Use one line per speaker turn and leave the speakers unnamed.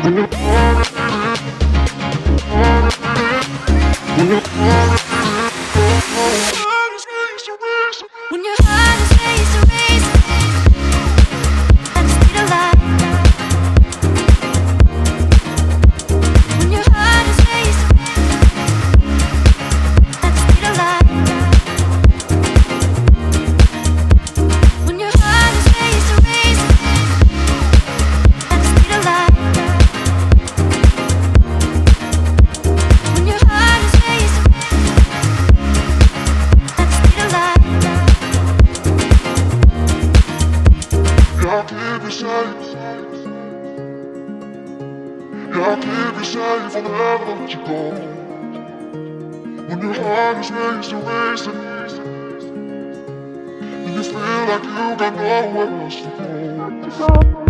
When your heart is raised to raise at the speed of light. When your heart is raised at the speed of light. When your heart is raised to raise at the speed of light. When your heart is raised at the speed of light.
I'll keep you safe. I'll keep you safe, I'll never let you go. When your heart is racing, and you feel like you got nowhere else to go.